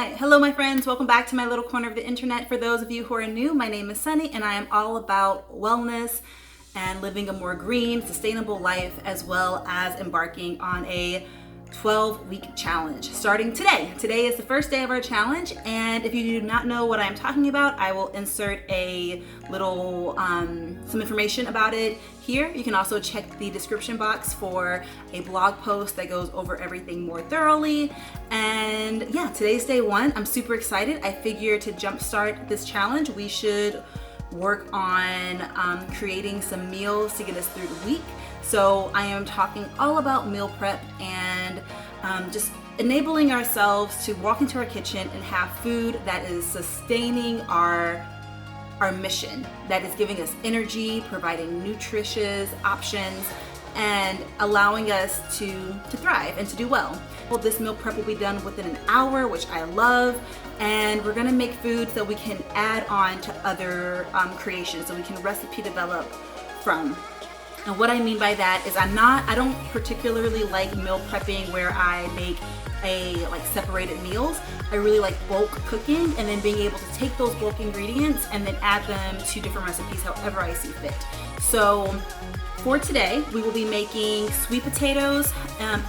Hi, hello my friends, welcome back to my little corner of the internet. For those of you who are new, my name is Sunny and I am all about wellness and living a more green, sustainable life, as well as embarking on a 12-week challenge starting today. Today is the first day of our challenge, and if you do not know what I'm talking about, I will insert a little some information about it here. You can also check the description box for a blog post that goes over everything more thoroughly. And yeah, today's day one. I'm super excited. I figure to jumpstart this challenge, we should work on creating some meals to get us through the week. So I am talking all about meal prep and just enabling ourselves to walk into our kitchen and have food that is sustaining our mission, that is giving us energy, providing nutritious options, and allowing us to thrive and to do well. Well, this meal prep will be done within an hour, which I love, and we're gonna make foods that we can add on to other creations, so we can recipe develop from. And what I mean by that is I don't particularly like meal prepping where I make separated meals. I really like bulk cooking and then being able to take those bulk ingredients and then add them to different recipes however I see fit. So for today, we will be making sweet potatoes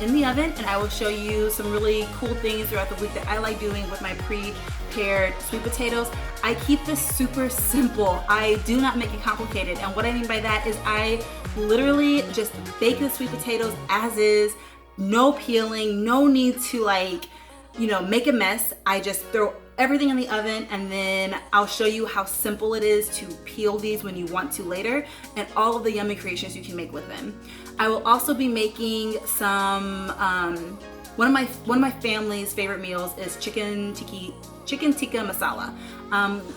in the oven, and I will show you some really cool things throughout the week that I like doing with my pre-pared sweet potatoes. I keep this super simple. I do not make it complicated, and what I mean by that is I literally just bake the sweet potatoes as is, no peeling, no need to make a mess. I just throw everything in the oven, and then I'll show you how simple it is to peel these when you want to later, and all of the yummy creations you can make with them. I will also be making some one of my family's favorite meals is chicken tikka masala.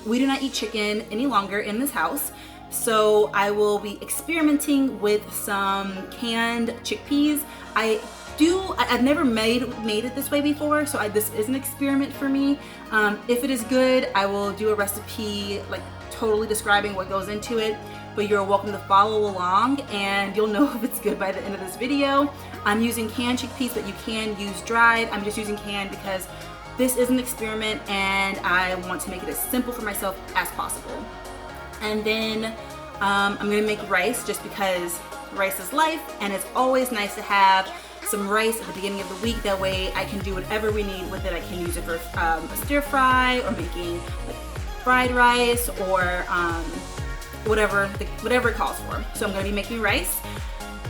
We do not eat chicken any longer in this house, so I will be experimenting with some canned chickpeas. I've never made it this way before, so this is an experiment for me. If it is good, I will do a recipe totally describing what goes into it, but you're welcome to follow along and you'll know if it's good by the end of this video. I'm using canned chickpeas, but you can use dried. I'm just using canned because this is an experiment and I want to make it as simple for myself as possible. And then I'm gonna make rice just because rice is life, and it's always nice to have some rice at the beginning of the week. That way I can do whatever we need with it. I can use it for a stir fry, or making fried rice, or whatever it calls for. So I'm gonna be making rice,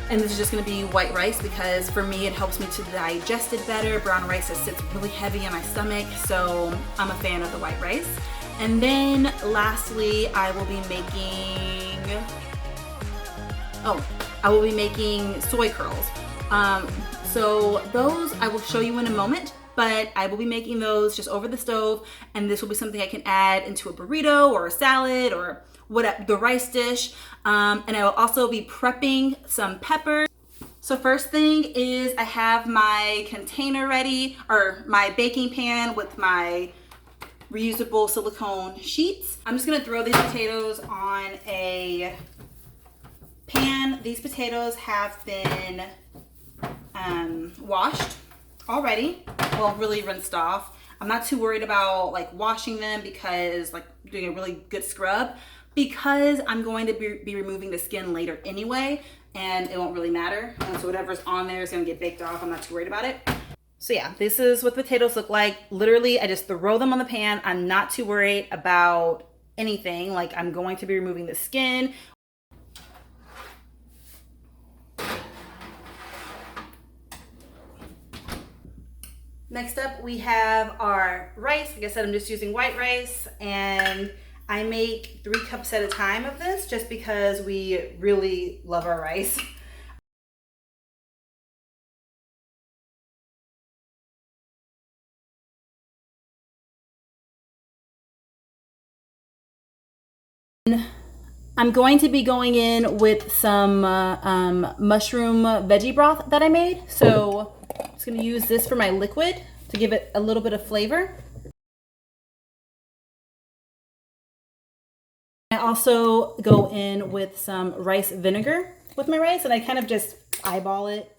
and this is just gonna be white rice because for me it helps me to digest it better. Brown rice just sits really heavy in my stomach, so I'm a fan of the white rice. And then lastly, I will be making soy curls. So those I will show you in a moment, but I will be making those just over the stove, and this will be something I can add into a burrito or a salad or the rice dish. And I will also be prepping some peppers. So first thing is I have my container ready, or my baking pan with my reusable silicone sheets. I'm just gonna throw these potatoes on a pan. These potatoes have been washed already, well, really rinsed off. I'm not too worried about washing them because doing a really good scrub, because I'm going to be removing the skin later anyway, and it won't really matter. So whatever's on there is gonna get baked off. I'm not too worried about it. So yeah, this is what potatoes look like. Literally, I just throw them on the pan. I'm not too worried about anything. I'm going to be removing the skin. Next up, we have our rice. Like I said, I'm just using white rice, and I make 3 cups at a time of this just because we really love our rice. I'm going to be going in with some mushroom veggie broth that I made. So I'm just going to use this for my liquid to give it a little bit of flavor. I also go in with some rice vinegar with my rice, and I kind of just eyeball it.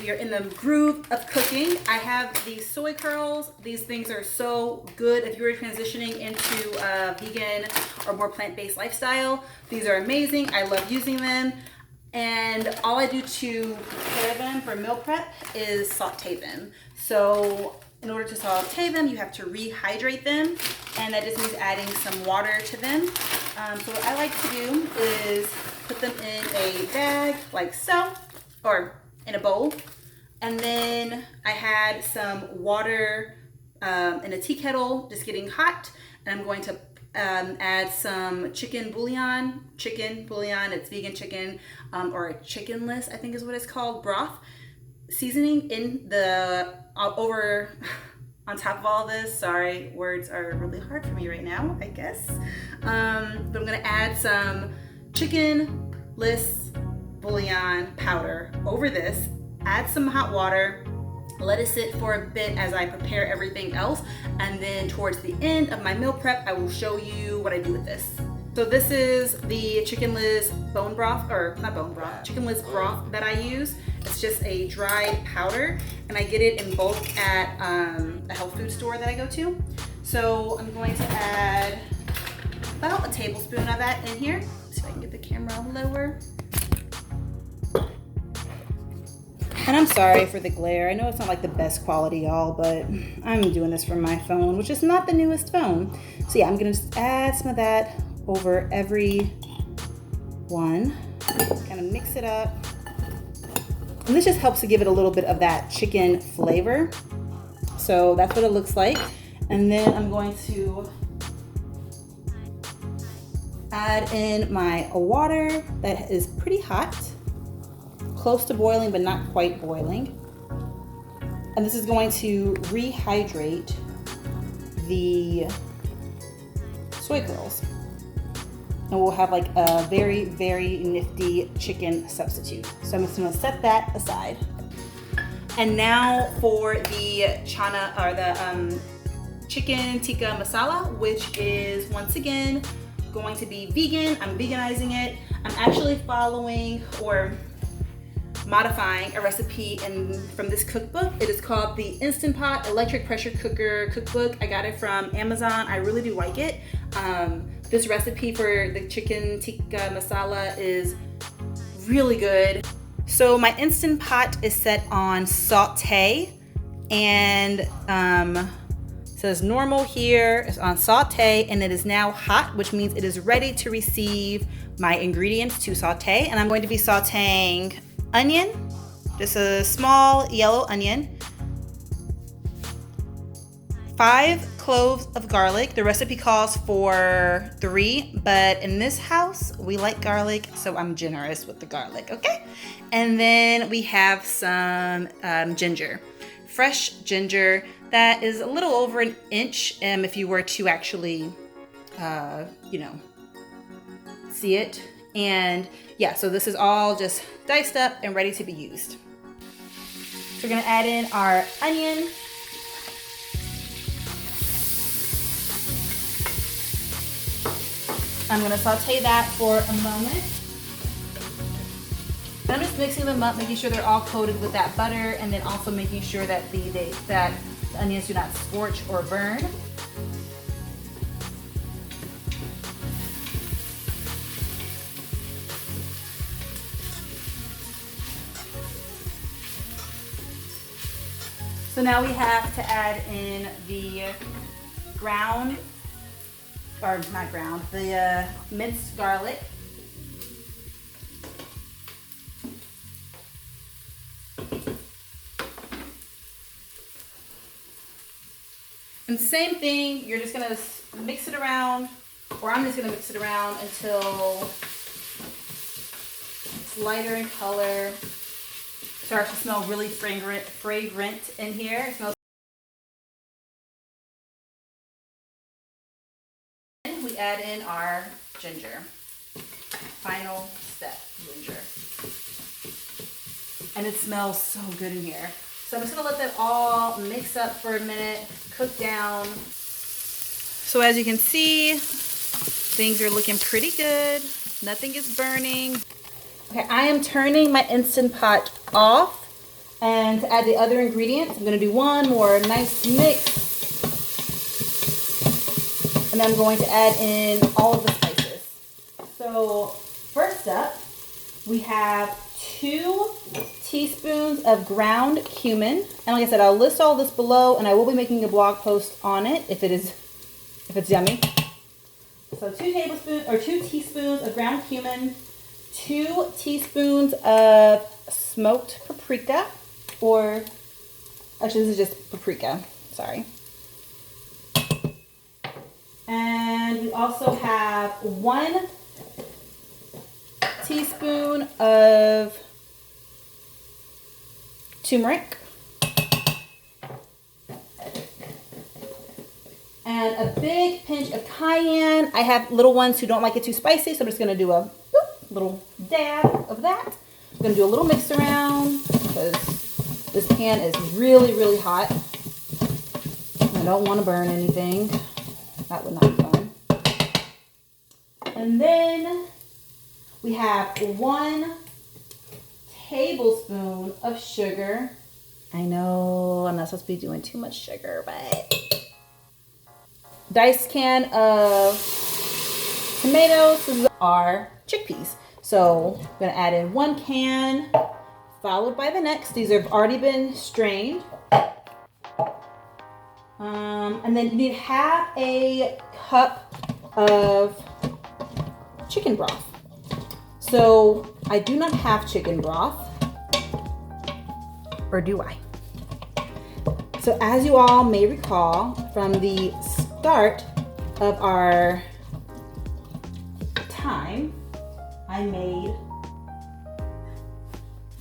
you're in the groove of cooking, I have these soy curls. These things are so good if you're transitioning into a vegan or more plant-based lifestyle. These are amazing. I love using them. And all I do to prepare them for meal prep is saute them. So in order to saute them, you have to rehydrate them, and that just means adding some water to them. So what I like to do is put them in a bag like so, or in a bowl. And then I had some water in a tea kettle just getting hot, and I'm going to add some chicken bouillon, it's vegan chicken, or a chickenless, I think is what it's called, broth. Seasoning in the, over, on top of all this, sorry, words are really hard for me right now, I guess. But I'm gonna add some chickenless bouillon powder over this, add some hot water, let it sit for a bit as I prepare everything else, and then towards the end of my meal prep, I will show you what I do with this. So this is the chickenless bone broth, or not bone broth, chickenless broth that I use. It's just a dried powder, and I get it in bulk at a health food store that I go to. So I'm going to add about a tablespoon of that in here. See if I can get the camera lower. And I'm sorry for the glare. I know it's not like the best quality, y'all, but I'm doing this from my phone, which is not the newest phone. So yeah, I'm gonna just add some of that over every one. Kind of mix it up. And this just helps to give it a little bit of that chicken flavor. So that's what it looks like. And then I'm going to add in my water that is pretty hot. Close to boiling, but not quite boiling. And this is going to rehydrate the soy curls. And we'll have like a very, very nifty chicken substitute. So I'm just gonna set that aside. And now for the chana, or the chicken tikka masala, which is once again going to be vegan. I'm veganizing it. I'm actually following or modifying a recipe from this cookbook. It is called the Instant Pot Electric Pressure Cooker Cookbook. I got it from Amazon. I really do like it. This recipe for the chicken tikka masala is really good. So my Instant Pot is set on saute, and says normal here. It's on saute, and it is now hot, which means it is ready to receive my ingredients to saute. And I'm going to be sauteing onion, just a small yellow onion, 5 cloves of garlic. The recipe calls for 3, but in this house we like garlic, so I'm generous with the garlic, okay? And then we have some ginger, fresh ginger that is a little over an inch, if you were to actually, see it. And yeah, so this is all just diced up and ready to be used. So we're gonna add in our onion. I'm gonna saute that for a moment. I'm just mixing them up, making sure they're all coated with that butter, and then also making sure that the onions do not scorch or burn. So now we have to add in the the minced garlic. And same thing, you're just gonna mix it around, or I'm just gonna mix it around until it's lighter in color. Starts to smell really fragrant in here. It smells. We add in our ginger. Final step, ginger. And it smells so good in here. So I'm just gonna let that all mix up for a minute, cook down. So as you can see, things are looking pretty good. Nothing is burning. Okay, I am turning my Instant Pot off, And to add the other ingredients, I'm gonna do one more nice mix. And then I'm going to add in all of the spices. So first up, we have 2 teaspoons of ground cumin. And like I said, I'll list all this below, and I will be making a blog post on it if it's yummy. So 2 teaspoons of ground cumin, 2 teaspoons of smoked paprika, or actually this is just paprika, sorry. And we also have 1 teaspoon of turmeric. And a big pinch of cayenne. I have little ones who don't like it too spicy, so I'm just gonna do a little dab of that. I'm gonna do a little mix around because this pan is really, really hot. I don't want to burn anything. That would not be fun. And then we have 1 tablespoon of sugar. I know I'm not supposed to be doing too much sugar, but diced can of tomatoes. These are chickpeas. So I'm going to add in 1 can, followed by the next. These have already been strained. And then you need half a cup of chicken broth. So I do not have chicken broth, or do I? So as you all may recall from the start of our time, I made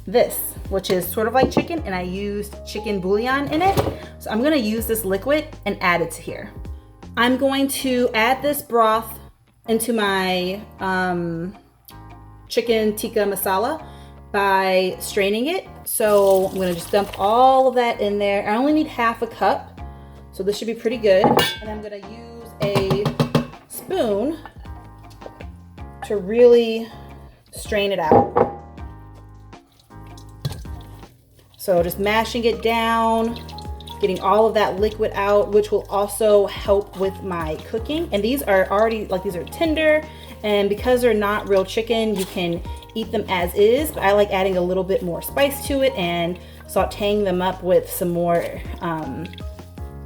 this, which is sort of like chicken, and I used chicken bouillon in it. So I'm gonna use this liquid and add it to here. I'm going to add this broth into my chicken tikka masala by straining it. So I'm gonna just dump all of that in there. I only need half a cup, so this should be pretty good. And I'm gonna use a spoon to really strain it out. So just mashing it down, getting all of that liquid out, which will also help with my cooking. And these are already, these are tender, and because they're not real chicken, you can eat them as is, but I like adding a little bit more spice to it and sauteing them up with some more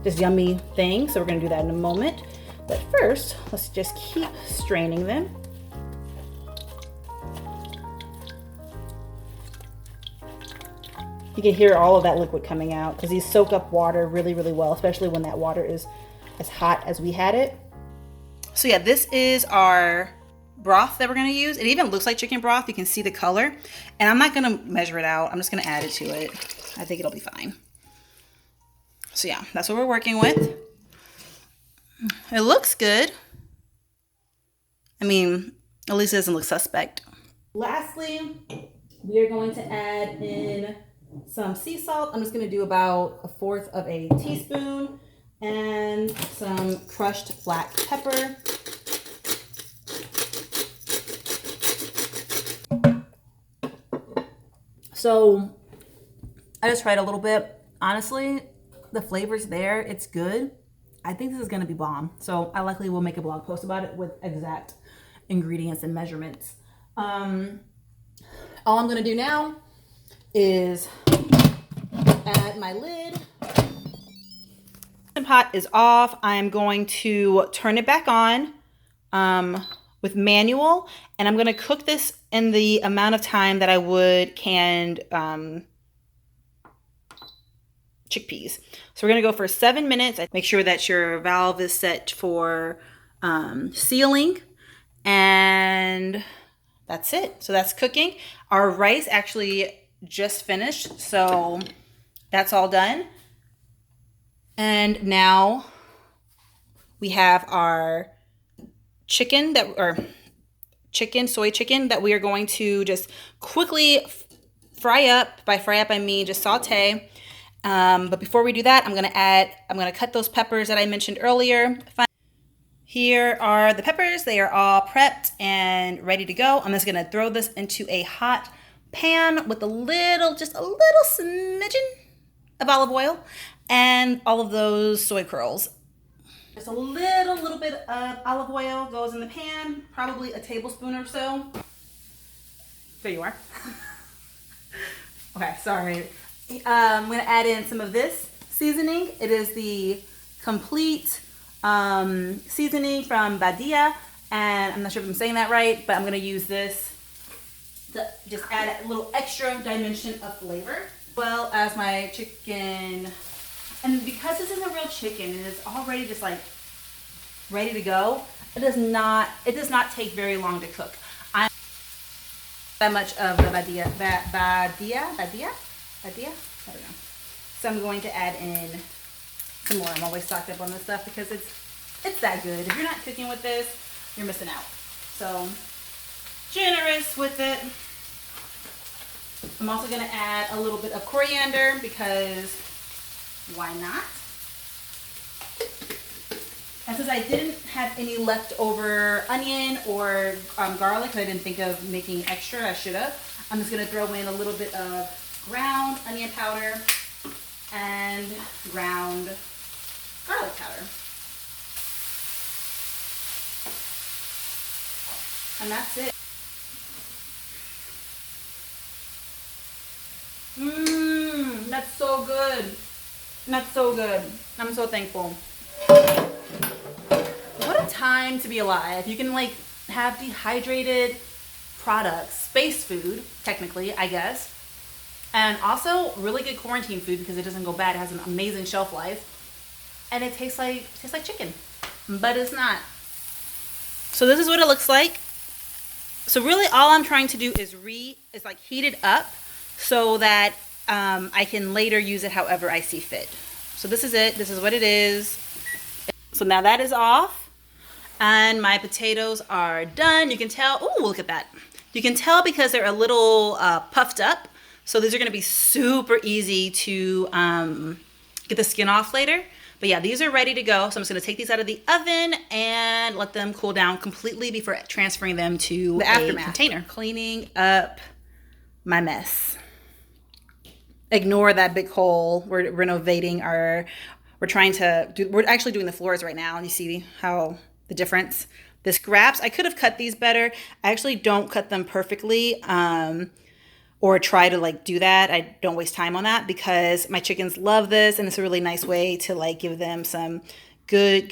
just yummy things. So we're gonna do that in a moment. But first, let's just keep straining them. You can hear all of that liquid coming out because these soak up water really, really well, especially when that water is as hot as we had it. So yeah, this is our broth that we're gonna use. It even looks like chicken broth. You can see the color. And I'm not gonna measure it out. I'm just gonna add it to it. I think it'll be fine. So yeah, that's what we're working with. It looks good. I mean, at least it doesn't look suspect. Lastly, we are going to add in some sea salt. I'm just going to do about 1/4 of a teaspoon, and some crushed black pepper. So I just tried a little bit. Honestly, the flavor's there. It's good. I think this is going to be bomb. So I likely will make a blog post about it with exact ingredients and measurements. All I'm going to do now is add my lid. The pot is off. I'm going to turn it back on with manual, and I'm going to cook this in the amount of time that I would canned chickpeas. So we're going to go for 7 minutes. Make sure that your valve is set for sealing, and that's it. So that's cooking. Our rice actually just finished, so that's all done. And now we have our chicken soy chicken that we are going to just quickly fry up. By fry up, I mean just saute. But before we do that, I'm gonna cut those peppers that I mentioned earlier. Here are the peppers. They are all prepped and ready to go. I'm just gonna throw this into a hot pan with just a little smidgen of olive oil and all of those soy curls. Just a little bit of olive oil goes in the pan, probably a tablespoon or so. There you are. Okay, sorry. I'm gonna add in some of this seasoning. It is the complete seasoning from Badia, and I'm not sure if I'm saying that right, but I'm gonna use this to just add a little extra dimension of flavor, as well as my chicken. And because this is a real chicken, it is already just like ready to go. It does not take very long to cook. I'm that much of the Badia, I don't know. So I'm going to add in some more. I'm always stocked up on this stuff because it's that good. If you're not cooking with this, you're missing out. So generous with it. I'm also gonna add a little bit of coriander because why not? And since I didn't have any leftover onion or garlic, I didn't think of making extra, I should have. I'm just gonna throw in a little bit of ground onion powder and ground garlic powder. And that's it. That's so good. That's so good. I'm so thankful. What a time to be alive. You can like have dehydrated products, space food, technically, I guess. And also really good quarantine food because it doesn't go bad. It has an amazing shelf life. And it tastes like chicken, but it's not. So this is what it looks like. So really all I'm trying to do is like heat it up so that I can later use it however I see fit. So this is it. This is what it is. So now that is off and my potatoes are done. You can tell, oh, look at that. You can tell because they're a little puffed up. So these are gonna be super easy to get the skin off later. But yeah, these are ready to go. So I'm just gonna take these out of the oven and let them cool down completely before transferring them to the aftermath container. Cleaning up my mess. Ignore that big hole. We're renovating we're actually doing the floors right now. And you see how the difference. The scraps, I could have cut these better. I actually don't cut them perfectly or try to like do that. I don't waste time on that because my chickens love this and it's a really nice way to like give them some good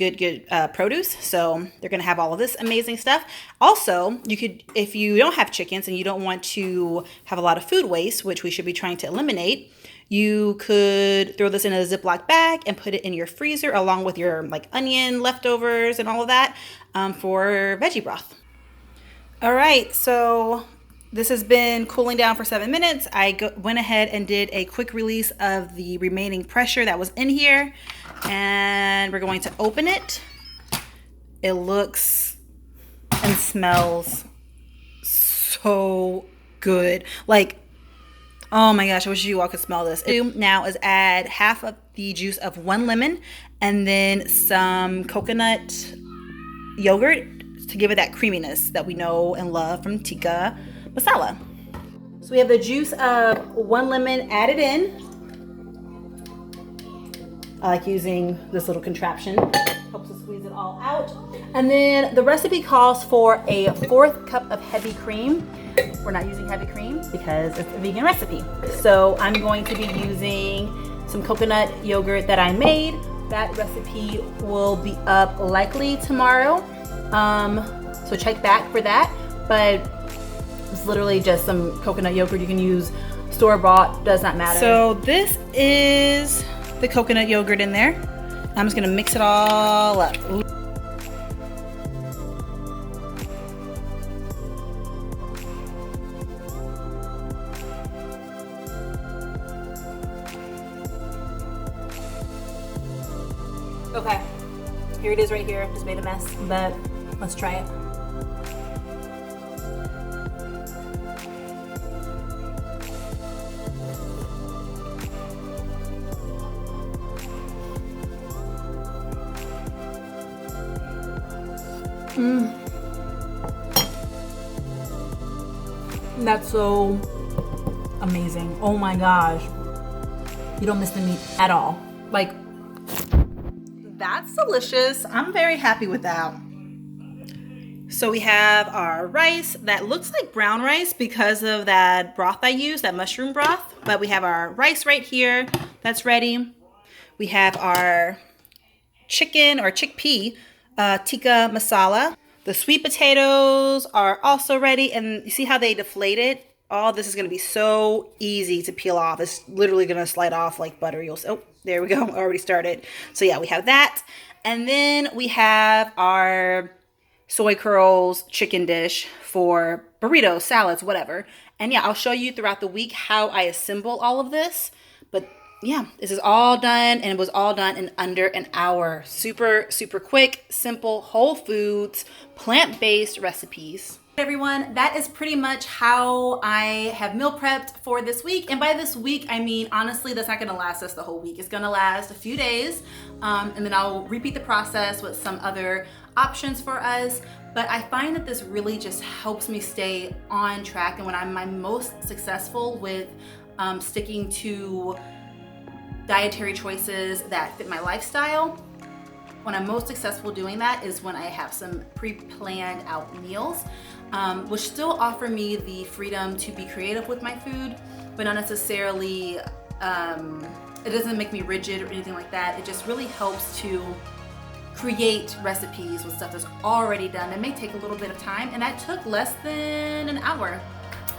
produce. So they're gonna have all of this amazing stuff. Also, you could, if you don't have chickens and you don't want to have a lot of food waste, which we should be trying to eliminate, you could throw this in a Ziploc bag and put it in your freezer along with your like onion leftovers and all of that for veggie broth. All right, so this has been cooling down for 7 minutes. I went ahead and did a quick release of the remaining pressure that was in here. And we're going to open it. It looks and smells so good. Like, oh my gosh, I wish you all could smell this. Now is add half of the juice of 1 lemon and then some coconut yogurt to give it that creaminess that we know and love from tikka masala. So we have the juice of 1 lemon added in. I like using this little contraption. Helps us squeeze it all out. And then the recipe calls for a 4th cup of heavy cream. We're not using heavy cream because it's a vegan recipe. So I'm going to be using some coconut yogurt that I made. That recipe will be up likely tomorrow. So check back for that. But it's literally just some coconut yogurt. You can use store-bought, does not matter. So this is the coconut yogurt in there. I'm just gonna mix it all up. Okay, here it is right here. Just made a mess, but let's try it. That's so amazing. Oh my gosh. You don't miss the meat at all. Like, that's delicious. I'm very happy with that. So we have our rice that looks like brown rice because of that broth I used, that mushroom broth. But we have our rice right here that's ready. We have our chicken or chickpea tikka masala. The sweet potatoes are also ready. And you see how they deflated? All this is going to be so easy to peel off. It's literally going to slide off like butter. Oh, there we go. Already started. So yeah, we have that. And then we have our soy curls chicken dish for burritos, salads, whatever. And yeah, I'll show you throughout the week how I assemble all of this. But yeah, this is all done, and it was all done in under an hour. Super, super quick, simple, whole foods, plant-based recipes. Everyone, that is pretty much how I have meal prepped for this week. And by this week, I mean, honestly, that's not gonna last us the whole week. It's gonna last a few days, and then I'll repeat the process with some other options for us. But I find that this really just helps me stay on track. And when I'm my most successful with sticking to dietary choices that fit my lifestyle, when I'm most successful doing that is when I have some pre-planned out meals, which still offer me the freedom to be creative with my food, but not necessarily, it doesn't make me rigid or anything like that. It just really helps to create recipes with stuff that's already done. It may take a little bit of time, and that took less than an hour.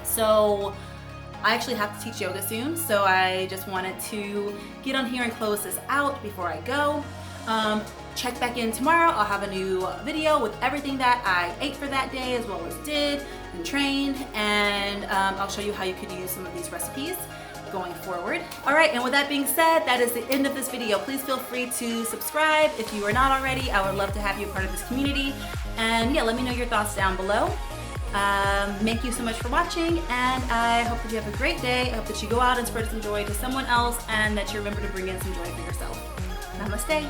So I actually have to teach yoga soon, so I just wanted to get on here and close this out before I go. Check back in tomorrow. I'll have a new video with everything that I ate for that day, as well as did and trained, and I'll show you how you could use some of these recipes going forward. All right, and with that being said, that is the end of this video. Please feel free to subscribe if you are not already. I would love to have you a part of this community, and yeah, let me know your thoughts down below. Thank you so much for watching, and I hope that you have a great day. I hope that you go out and spread some joy to someone else, and that you remember to bring in some joy for yourself. Namaste.